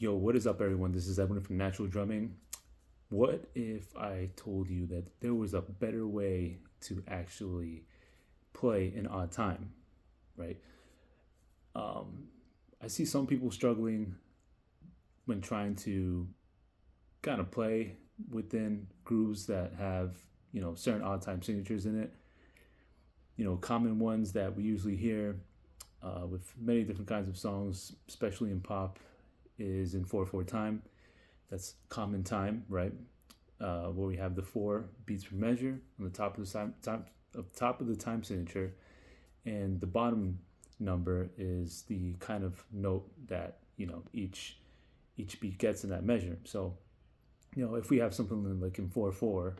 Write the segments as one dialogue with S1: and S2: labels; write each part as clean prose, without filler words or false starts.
S1: Yo, what is up, everyone? This is Evan from Natural Drumming. What if I told you that there was a better way to actually play in odd time, right? Um, I see some people struggling when trying to kind of play within grooves that have, certain odd time signatures in it. Common ones that we usually hear with many different kinds of songs, especially in pop, is in 4/4 time. That's common time, right? Where we have the four beats per measure on the top of the time signature, and the bottom number is the kind of note that each beat gets in that measure. So if we have something like in 4/4,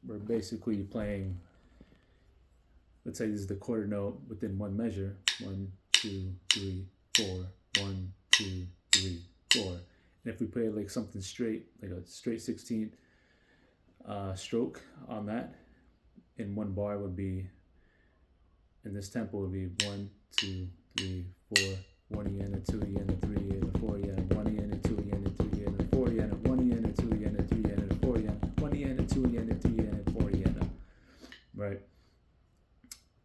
S1: we're basically playing. Let's say this is the quarter note within one measure: 1, 2, 3, 4, 1, 2, 3, 4. And if we play like something straight, like a straight 16th stroke on that, in one bar would be, in this tempo would be 1, 2, 3, 4, 1 yen, a 2 yen, a 3 yen, a 4 yen, 1 yen, a 2 yen, a 3 yen, a 4 yen, a 1 yen, a 2 yen, a 3 yen, a 4 yen, 1 yen, a 2 yen, a 3 yen, a 4 yen, right?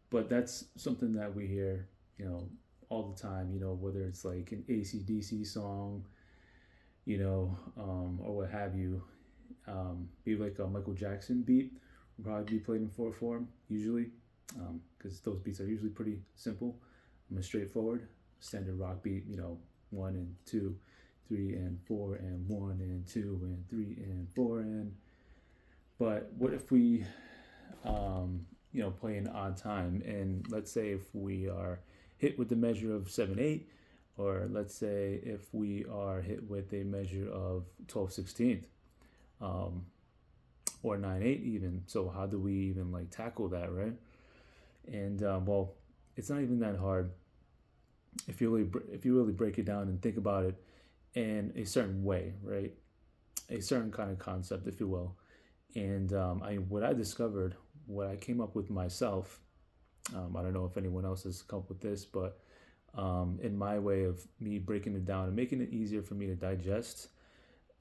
S1: But that's something that we hear, all the time, whether it's like an AC/DC song, or what have you. Be like a Michael Jackson beat will probably be played in 4/4 usually, because those beats are usually pretty simple, straightforward, standard rock beat. 1 and 2, 3 and 4 and 1 and 2 and 3 and 4 and. But what if we, play an odd time, and let's say if we are hit with the measure of 7/8, or let's say if we are hit with a measure of 12/16, um, or 9/8 even. So how do we even like tackle that, right? And well, it's not even that hard if you really break it down and think about it in a certain way, right? A certain kind of concept, if you will. And what I discovered, what I came up with myself. I don't know if anyone else has come up with this, but in my way of me breaking it down and making it easier for me to digest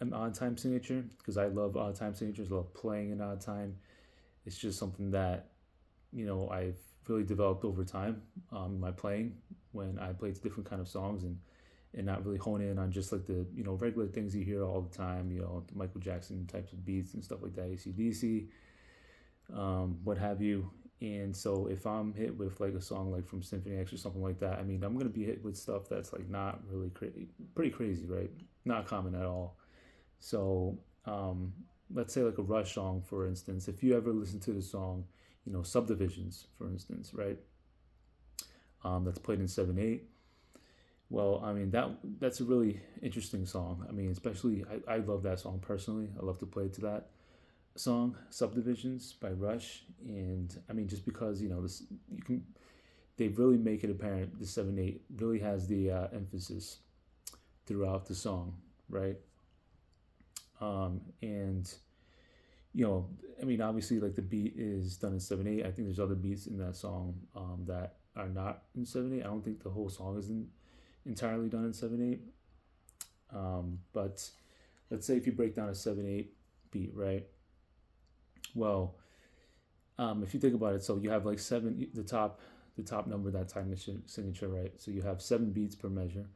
S1: an odd time signature, because I love odd time signatures, love playing an odd time. It's just something that I've really developed over time, my playing, when I played different kind of songs, and not really hone in on just like the regular things you hear all the time, the Michael Jackson types of beats and stuff like that, AC/DC, what have you. And so if I'm hit with like a song like from Symphony X or something like that, I mean, I'm gonna be hit with stuff that's like not really pretty crazy, right? Not common at all. So let's say like a Rush song, for instance. If you ever listen to the song, Subdivisions, for instance, right? That's played in 7/8. Well, I mean that's a really interesting song. I mean, especially I love that song personally. I love to play to that song, Subdivisions by Rush. And I mean, just because this, you can, they really make it apparent the 7/8 really has the emphasis throughout the song, right? And I mean, obviously, like the beat is done in 7/8. I think there's other beats in that song that are not in 7/8. I don't think the whole song is entirely done in 7/8. But let's say if you break down a 7/8 beat, right? Well, if you think about it, so you have like seven, the top number, that time signature, right? So you have 7 beats per measure.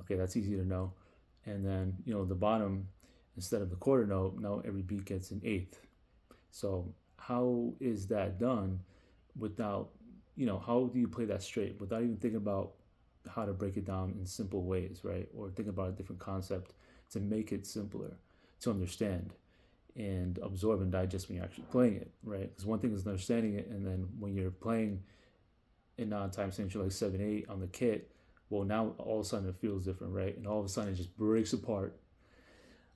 S1: Okay, that's easy to know. And then the bottom, instead of the quarter note, now every beat gets an eighth. So how is that done without, how do you play that straight without even thinking about how to break it down in simple ways, right? Or think about a different concept to make it simpler to understand and absorb and digest when you're actually playing it, right? Because one thing is understanding it, and then when you're playing in non-time signature like 7/8 on the kit, well, now all of a sudden it feels different, right? And all of a sudden it just breaks apart,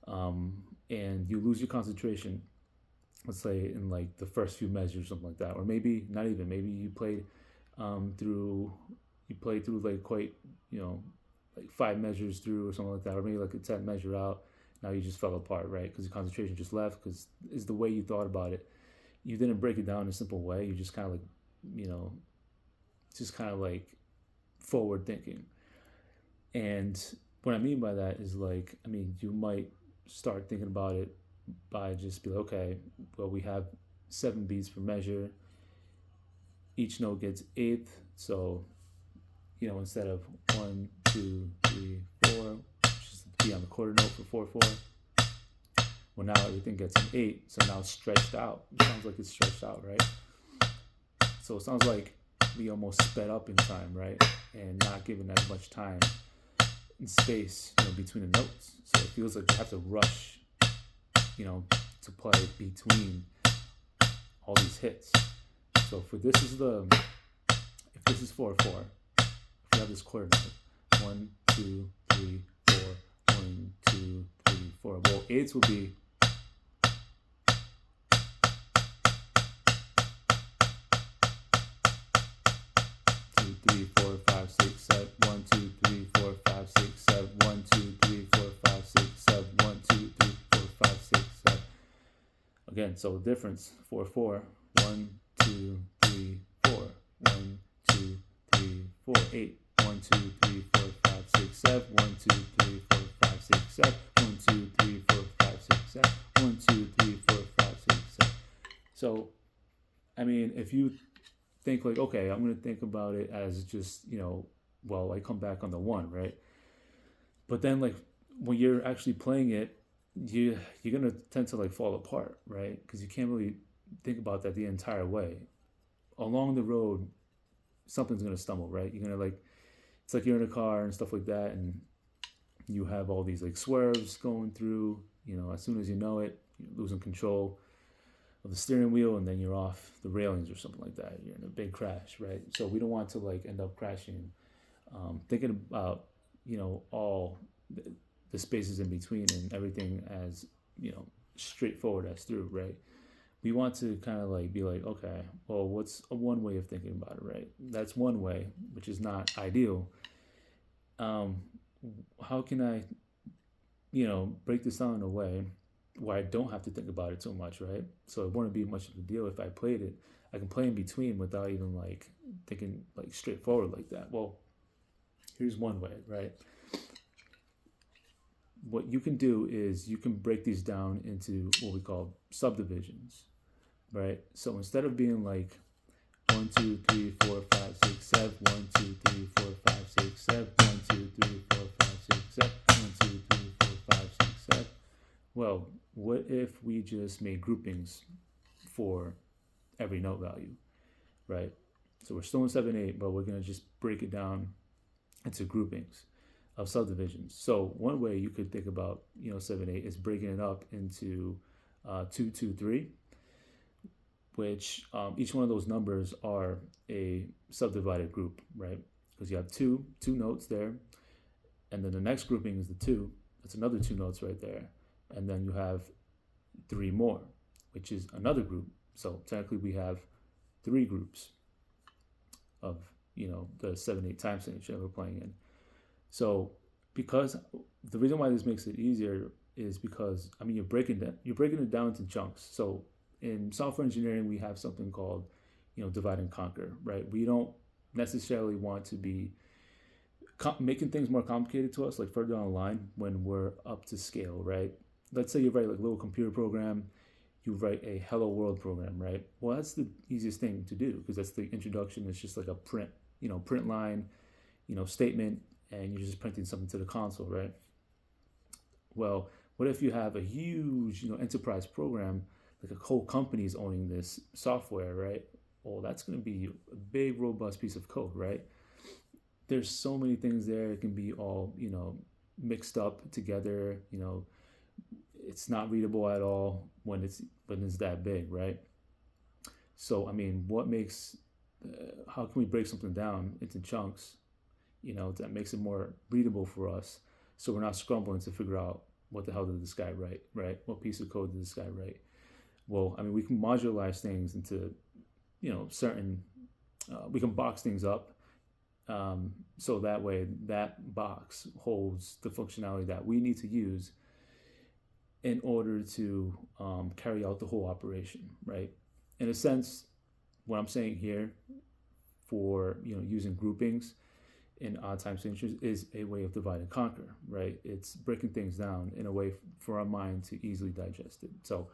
S1: and you lose your concentration. Let's say in like the first few measures, something like that, or maybe not even. Maybe through you played through like quite like 5 measures through or something like that, or maybe like a 10 measure out. Now you just fell apart, right? Because your concentration just left, because is the way you thought about it. You didn't break it down in a simple way. You just kind of like, you know, just kind of like forward thinking. And what I mean by that is like, I mean, you might start thinking about it by just be like, okay, well, we have 7 beats per measure. Each note gets eighth. So, instead of 1, 2, 3, 4, just be on the quarter note for 4/4. Well, now everything gets an 8. So now it's stretched out. It sounds like it's stretched out, right? So it sounds like we almost sped up in time, right? And not given as much time and space, between the notes. So it feels like you have to rush, to play between all these hits. So if this is 4/4, if you have this quarter note, 1, 2, 3, 4, 1, 2, 3, 4. Well, eights will be 2, 3, 4, 5, 6, 7. 1, 2, 3, 4, 5, 6, 7. 1, 2, 3, 4, 5, 6, 7. 1, 2, 3, 4, 5, 6, 7. Again, so the difference 4/4. 1, 2, 3, 4. 1, 2, 3, 4. 8. 1, 2, 3, 4, 5, 6, 7. 1, 2, 3, 4, 5, 6, 7. 1, 2, 3, 4, 5, 6, 7. 1, 2, 3, 4, 5, 6, 7. So, I mean, if you think like, okay, I'm going to think about it as just, I come back on the 1, right? But then, like, when you're actually playing it, you're going to tend to like fall apart, right? Because you can't really think about that the entire way. Along the road, something's going to stumble, right? You're going to like, it's like you're in a car and stuff like that, and you have all these like swerves going through, as soon as you know it, you're losing control of the steering wheel, and then you're off the railings or something like that. You're in a big crash, right? So we don't want to like end up crashing. Thinking about all the spaces in between and everything as straightforward as through, right? We want to kind of like be like, okay, well, what's one way of thinking about it, right? That's one way, which is not ideal. How can I break this down in a way where I don't have to think about it so much, right? So it wouldn't be much of a deal if I played it. I can play in between without even like thinking like straightforward like that. Well, here's one way, right? What you can do is you can break these down into what we call subdivisions, right? So instead of being like 1, 2, 3, 4, 5, 6, 7, 1, 2, 3, 4, 5, 6, 7, 1, 2, 3, 4, 5, 6, 7, 1, 2, 3, 4, 5, 6, 7. Well, what if we just made groupings for every note value, right? So we're still in 7/8, but we're gonna just break it down into groupings of subdivisions. So one way you could think about 7/8 is breaking it up into 2, 2, 3, which each one of those numbers are a subdivided group, right? Because you have two notes there, and then the next grouping is the 2. That's another 2 notes right there, and then you have 3 more, which is another group. So technically we have 3 groups of the 7/8 time signature that we're playing in. So because the reason why this makes it easier is because you're breaking it down into chunks. So in software engineering, we have something called divide and conquer, right? We don't necessarily want to be making things more complicated to us like further down the line when we're up to scale, right? Let's say you write like a little computer program, you write a hello world program, right? Well, that's the easiest thing to do because that's the introduction. It's just like a print line, statement, and you're just printing something to the console, right? Well, what if you have a huge, enterprise program, like a whole company is owning this software, right? Well, that's going to be a big, robust piece of code, right? There's so many things there. It can be all, mixed up together. It's not readable at all when it's that big, right? So, what makes how can we break something down into chunks, that makes it more readable for us, so we're not scrambling to figure out what the hell did this guy write, right? What piece of code did this guy write? Well, we can modularize things into, certain. We can box things up, so that way that box holds the functionality that we need to use in order to carry out the whole operation, right? In a sense, what I'm saying here for using groupings in odd time signatures is a way of divide and conquer, right? It's breaking things down in a way for our mind to easily digest it. So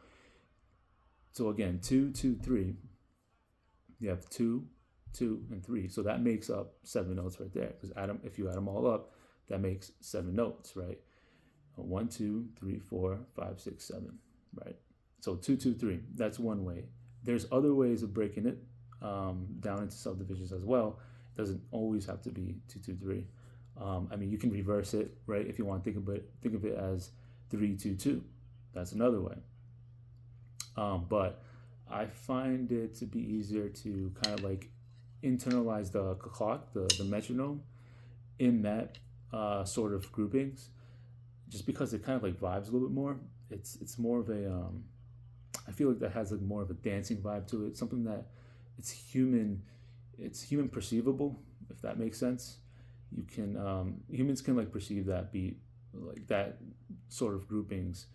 S1: again, 2, 2, 3. You have 2, 2, and 3. So that makes up 7 notes right there. Because if you add them all up, that makes 7 notes, right? 1, 2, 3, 4, 5, 6, 7, right? So 2, 2, 3. That's one way. There's other ways of breaking it down into subdivisions as well. It doesn't always have to be 2, 2, 3. I mean, you can reverse it, right? If you want to think of it as 3, 2, 2. That's another way. But I find it to be easier to kind of like internalize the clock, the metronome, in that sort of groupings, just because it kind of like vibes a little bit more. It's more of a I feel like that has like more of a dancing vibe to it, something that it's human perceivable, if that makes sense. You can humans can like perceive that beat, like that sort of groupings.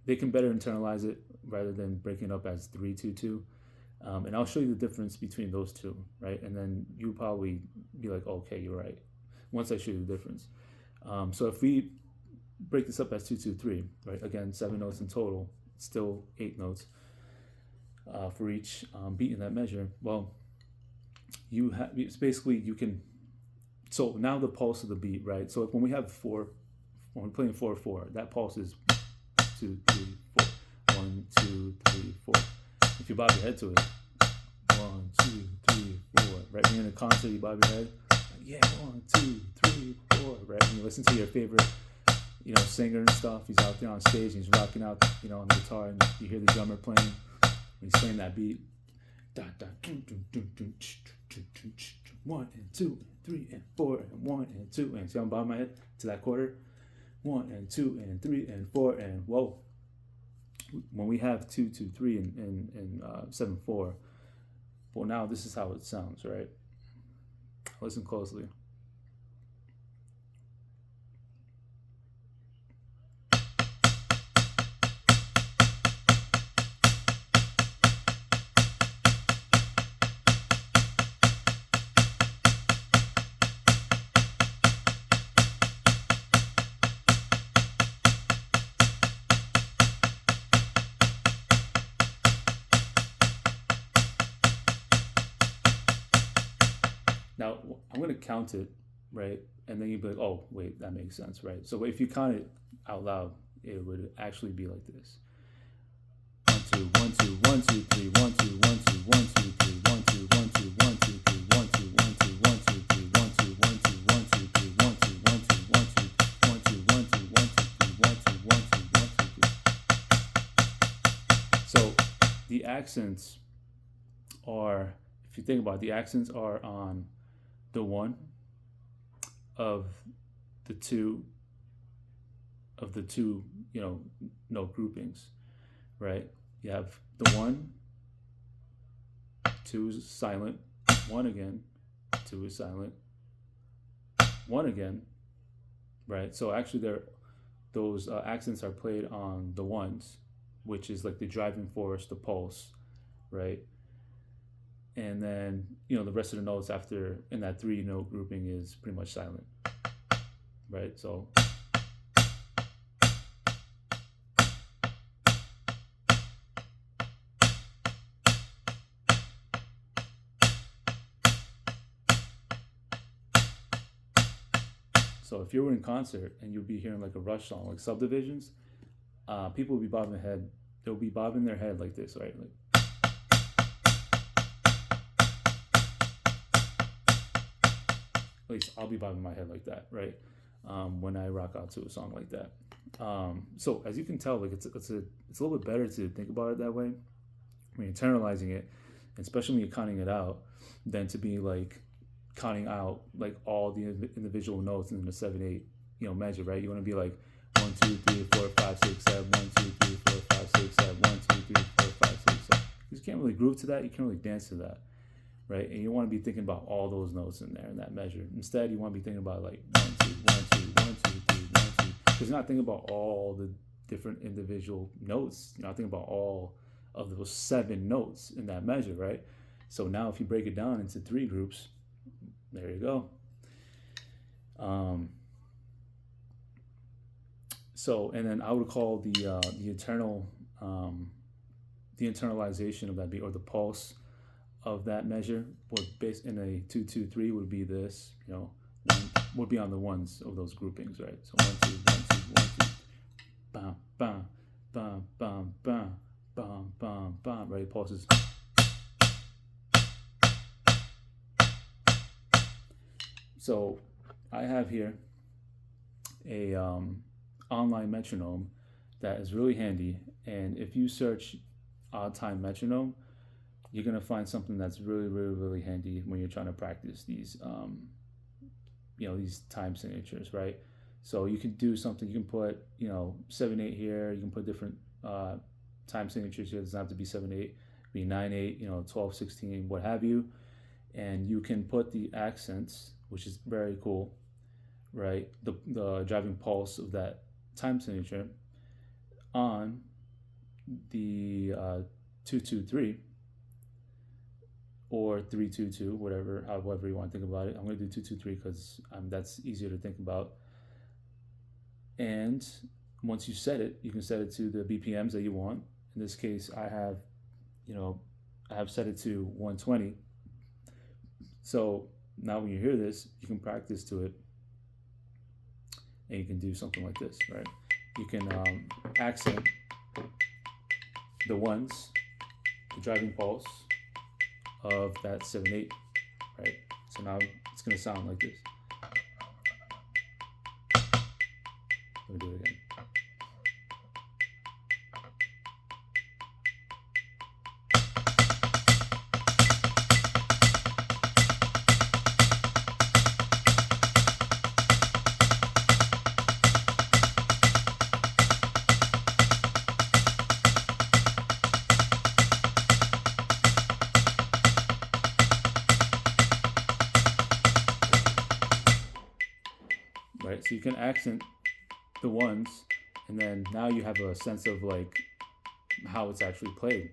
S1: They can better internalize it rather than breaking it up as 3, 2, 2. And I'll show you the difference between those two, right? And then you'll probably be like, okay, you're right, once I show you the difference. So if we break this up as 2, 2, 3, right? Again, 7 notes in total, still 8 notes for each beat in that measure. Well, it's basically you can. So now the pulse of the beat, right? So when we have 4, when we're playing 4, 4, that pulse is 2, 3, 4. 1, 2, 3, 4. If you bob your head to it, 1, 2, 3, 4. Right when you're in a concert, you bob your head. Like, yeah, 1, 2, 3, 4. Right when you listen to your favorite, singer and stuff. He's out there on stage and he's rocking out, on the guitar, and you hear the drummer playing. When he's playing that beat, 1 and 2 and 3 and 4 and 1 and 2 and see, I'm bobbing my head to that quarter. 1 and 2 and 3 and 4 and whoa. When we have 2, 2, 3 and 7, 4, well, now this is how it sounds, right? Listen closely. Now, I'm going to count it, right? And then you'd be like, oh, wait, that makes sense, right? So if you count it out loud, it would actually be like this. 1, 2, 1, 2, 1, 2, 3, 1, 2, 1, 2, 1, 2, 3, 1, 2, 1, 2, 1, 2, 3, 1, 2, 1, 2, 1, 2, 3, 1, 2, 1, 2, 1, 2, 3, 1, 2, 1, 2, 1, 2, 1, 2, 1, 2, 1, 2, 3, 1, 2, 1, 2, 1, 2, 3. So the accents are, if you think about it, the accents are on the one of the two note groupings, right? You have the 1, 2 is silent, 1 again, 2 is silent, 1 again, right? So actually those accents are played on the ones, which is like the driving force, the pulse, right? And then, the rest of the notes after in that 3 note grouping is pretty much silent, right? So if you were in concert and you'd be hearing like a Rush song, like Subdivisions, people would be bobbing their head. They'll be bobbing their head like this, right? Like, at least I'll be bobbing my head like that, right? When I rock out to a song like that. So as you can tell, like it's a little bit better to think about it that way when you're internalizing it, especially when you're counting it out, than to be like counting out like all the individual notes in the 7/8 measure, right? You want to be like 1, 2, 3, 4, 5, 6, 7, 1, 2, 3, 4, 5, 6, 7, 1, 2, 3, 4, 5, 6, 7. You can't really groove to that. You can't really dance to that, right? And you want to be thinking about all those notes in there in that measure. Instead, you want to be thinking about like 1, 2, 1, 2, 1, 2, 3, 1, 2, because you're not thinking about all the different individual notes. You're not thinking about all of those 7 notes in that measure, right? So now if you break it down into 3 groups, There you go. Um, so, and then I would call um, the internalization of that beat, or the pulse of that measure, would based in a 2 2 3 would be this. One, would be on the ones of those groupings, right? So 1 2 1 2 1 2, bam bam bam bam bam bam bam bam. Right, pulses. So I have here a online metronome that is really handy, and if you search odd time metronome, you're gonna find something that's really, really, really handy when you're trying to practice these time signatures, right? So you can do something. You can put 7/8 here. You can put different time signatures here. It doesn't have to be 7/8. It can be 9/8. 12/16, what have you. And you can put the accents, which is very cool, right? The driving pulse of that time signature on the 2 2 3 or 3 2 2, however you want to think about it. I'm going to do 2 2 3 because that's easier to think about. And once you set it, you can set it to the BPMs that you want. In this case, I have set it to 120. So now when you hear this, you can practice to it, and you can do something like this, right? You can accent the ones, the driving pulse of that 7/8, right? So now it's going to sound like this. Let me do it again. Right, so you can accent the ones, and then now you have a sense of like how it's actually played,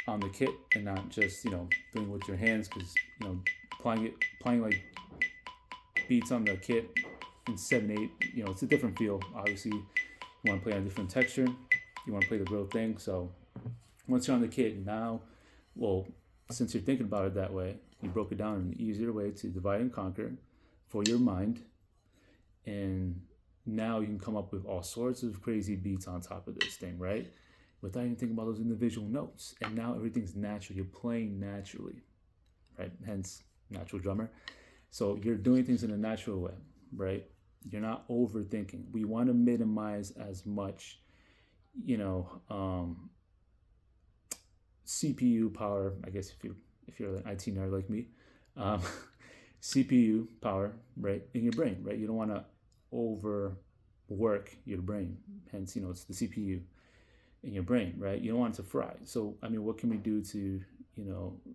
S1: on the kit, and not just doing with your hands, because playing like beats on the kit in 7/8, it's a different feel. Obviously, you want to play on a different texture, you want to play the real thing. So once you're on the kit now, well, since you're thinking about it that way, you broke it down in an easier way to divide and conquer for your mind, and now you can come up with all sorts of crazy beats on top of this thing, right? Without even thinking about those individual notes. And now everything's natural. You're playing naturally, right? Hence, natural drummer. So you're doing things in a natural way, right? You're not overthinking. We want to minimize as much, CPU power. I guess if you're an IT nerd like me, CPU power, right, in your brain, right? You don't want to overwork your brain. Hence, it's the CPU in your brain, right? You don't want it to fry. So, what can we do to,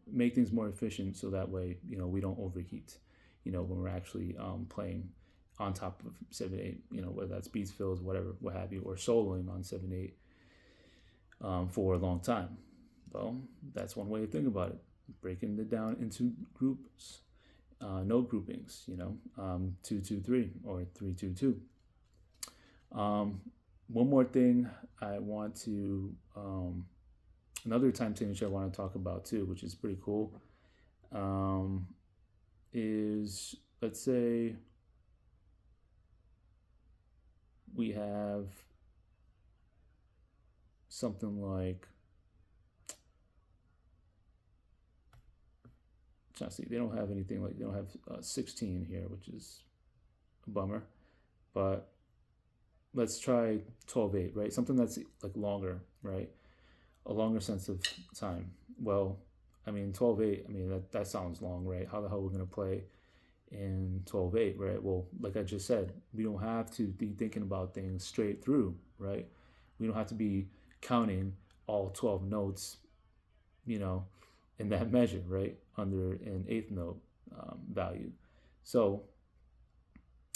S1: make things more efficient, so that way, we don't overheat, when we're actually playing on top of 7/8, whether that's beats, fills, whatever, what have you, or soloing on 7/8 for a long time. Well, that's one way to think about it. Breaking it down into groups, note groupings, 2 2 3 or 3 2 2. One more thing I want to, another time signature I want to talk about too, which is pretty cool, is, let's say we have something like, trying to see, they don't have anything like, they don't have 16 here, which is a bummer, but let's try 12/8, right? Something that's like longer, right? A longer sense of time. Well, 12/8, that sounds long, right? How the hell are we going to play in 12/8, right? Well, like I just said, we don't have to be thinking about things straight through, right? We don't have to be counting all 12 notes, in that measure, right? Under an eighth note value. So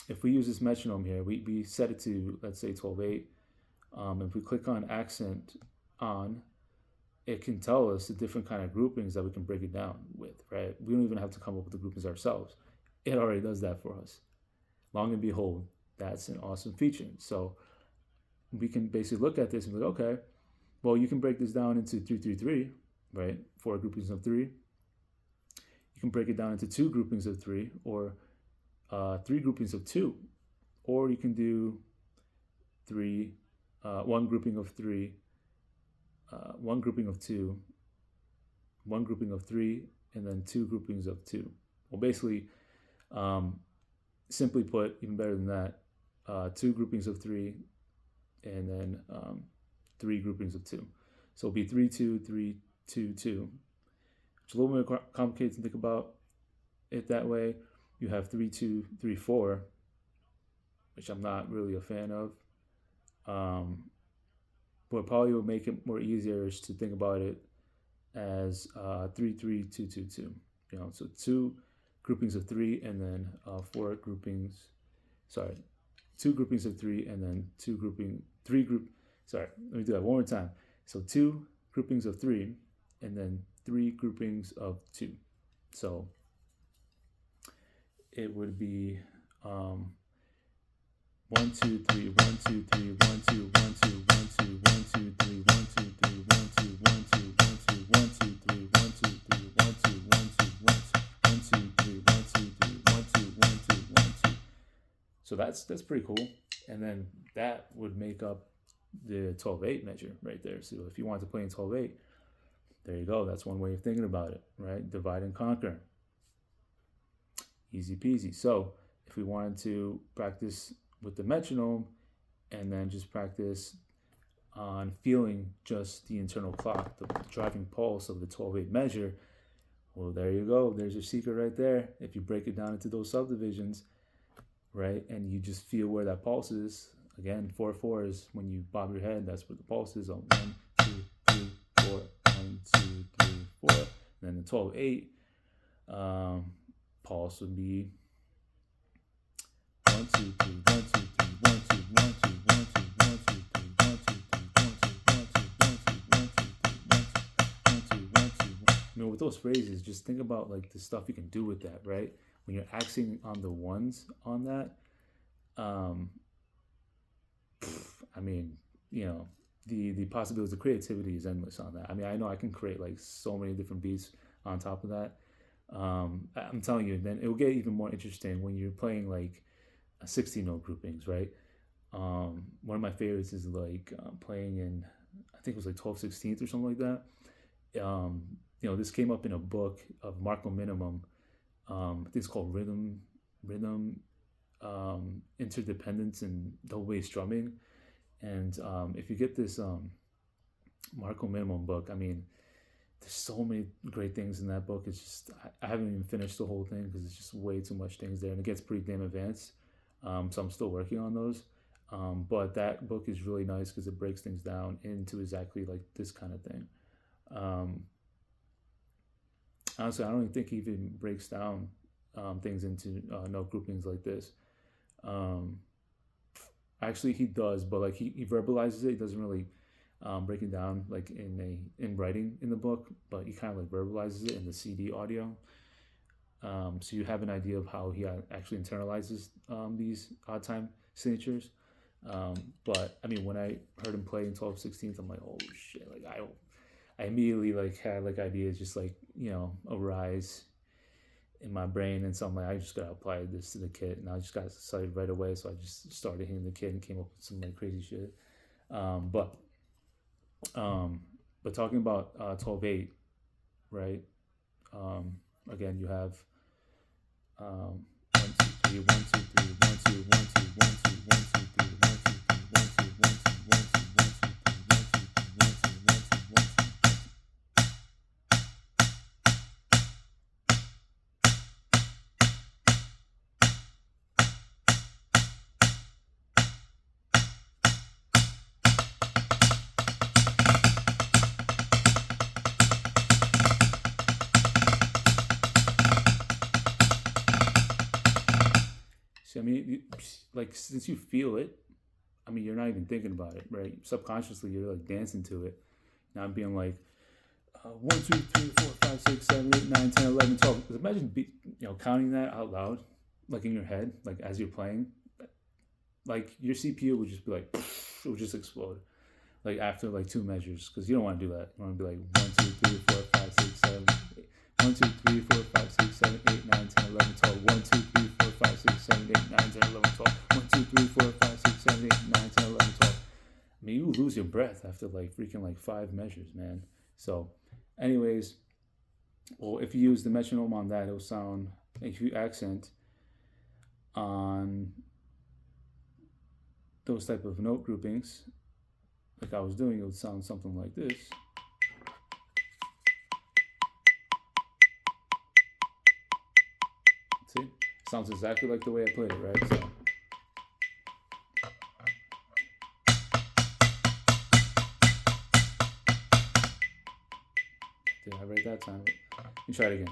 S1: if we use this metronome here, we set it to, let's say, 12/8. If we click on accent on it can tell us the different kind of groupings that we can break it down with, right? We don't even have to come up with the groupings ourselves. It already does that for us. Long and behold, that's an awesome feature. So we can basically look at this and be like, okay, well, you can break this down into 333, right? 4 groupings of 3. You can break it down into 2 groupings of 3, or 3 groupings of 2, or you can do 1 grouping of 3, 1 grouping of 2, 1 grouping of 3, and then 2 groupings of 2. Well, basically, simply put, even better than that, 2 groupings of 3, and then 3 groupings of 2. So it'll be 3, 2, 3, 2, 2. It's a little more complicated to think about it that way. You have 3, 2, 3, 4, which I'm not really a fan of. But probably will make it more easier is to think about it as 3, 3, 2, 2, 2. You know, so 2 groupings of 3, and then 4 groupings. Sorry, 2 groupings of 3, and then 3 group. Sorry, let me do that one more time. So 2 groupings of 3, and then 3 groupings of 2. So it would be 1, 2, 3, 1, 2, 3, 1, 2, 1, 2, 1, 2, 1, 2, 3, 1, 2, 3, 1, 2, 1, 2, 1, 2, 1, 2, 3, 1, 2, 3, 1, 2, 1, 2, 1, 2, 3, 1, 2, 3, 1, 2, 1, 2, 1, 2. So that's pretty cool. And then that would make up the 12/8 measure right there. So if you want to play in 12/8, there you go. That's one way of thinking about it, right? Divide and conquer. Easy peasy. So if we wanted to practice with the metronome and then just practice on feeling just the internal clock, the driving pulse of the 12/8 measure, well, there you go. There's your secret right there. If you break it down into those subdivisions, right, and you just feel where that pulse is. Again, 4/4 is when you bob your head, that's where the pulse is on 1, 2, 3, 4, 1, 2, 3, 4. And then the 12/8 pulse would be 1, 2, 3, 1, 2, 3, 1, 2, 1, 2, 1, 2, 1, 2, 3, 1, 2, 3, 1, 2, 1, 2, 1, 2, 1, 2, 3, 1, 2, 1, 2, 1, 2. You know, with those phrases, just think about like the stuff you can do with that, right? When you're axing on the ones on that, I mean, you know, the possibilities of creativity is endless on that. I mean, I know I can create like so many different beats on top of that. I'm telling you, then it will get even more interesting when you're playing like 16-note groupings, right? One of my favorites is like playing in, I think it was like 12/16 or something like that. You know, this came up in a book of Marco Minimum. I think it's called Rhythm, Interdependence and Double Bass Drumming. And if you get this Marco Minimum book, I mean, there's so many great things in that book. It's just I haven't even finished the whole thing because it's just way too much things there, and it gets pretty damn advanced. So I'm still working on those. But that book is really nice because it breaks things down into exactly like this kind of thing. Honestly, I don't even think he even breaks down things into note groupings like this. Actually, he does, but like he verbalizes it. He doesn't really break it down like in writing in the book, but he kind of like verbalizes it in the CD audio. So you have an idea of how he actually internalizes these odd time signatures. But I mean, when I heard him play in 12/16, I'm like, oh shit! Like I immediately like had like ideas just like arise in my brain, and so I'm like, I just gotta apply this to the kit, and I just got excited right away. So I just started hitting the kit and came up with some like crazy shit. But talking about 12/8, right? Again, you have 1, 2, 3, 1, 2, 3, 1, 2, 1, 2, 1, 2, 1, 2, 3, 1, 2, 3, 1, 2, 1, 2, 1, 2, 1, 2, 3, 1, 2, 3, 1, 2, 1, 2, 1, 2. So I mean, like since you feel it, I mean, you're not even thinking about it, right? Subconsciously, you're like dancing to it. Not being like, 1, 2, 3, 4, 5, 6, 7, 8, 9, 10, 11, 12. Because imagine counting that out loud, like in your head, like as you're playing. Like your CPU would just be like, it would just explode. Like after like 2 measures, because you don't want to do that. You want to be like 1, 2, 3, 4, 5, 6, 7, 8. 1, 2, 3, 4, 5, 6, 7, 8, 9, 10, 11, 12. 1, 2, 3, 4, 5, 6, 7, 8, 9, 10, 11, 12. 1, 2, 3, 4, 5, 6, 7, 8, 9, 10, 11, 12. I mean, you lose your breath after like freaking like 5 measures, man. So, anyways, well, if you use the metronome on that, it'll sound, if you accent on those type of note groupings, like I was doing, it would sound something like this. See? Sounds exactly like the way I played it, right? So. Did I write that time? Let me try it again.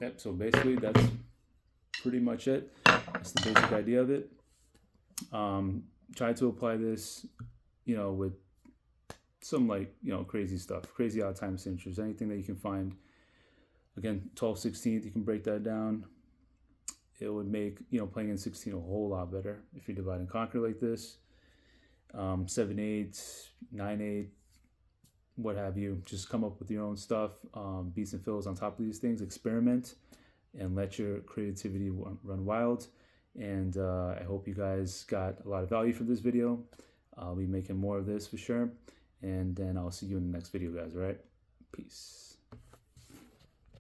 S1: Yep, so basically that's pretty much it. That's the basic idea of it. Try to apply this, with some crazy stuff, crazy odd time signatures, anything that you can find. Again, 12/16th, you can break that down. It would make, playing in 16 a whole lot better if you divide and conquer like this. 7/8, 9/8, what have you. Just come up with your own stuff, beats and fills on top of these things. Experiment and let your creativity run wild. And I hope you guys got a lot of value from this video. I'll be making more of this for sure. And then I'll see you in the next video, guys. All right? Peace.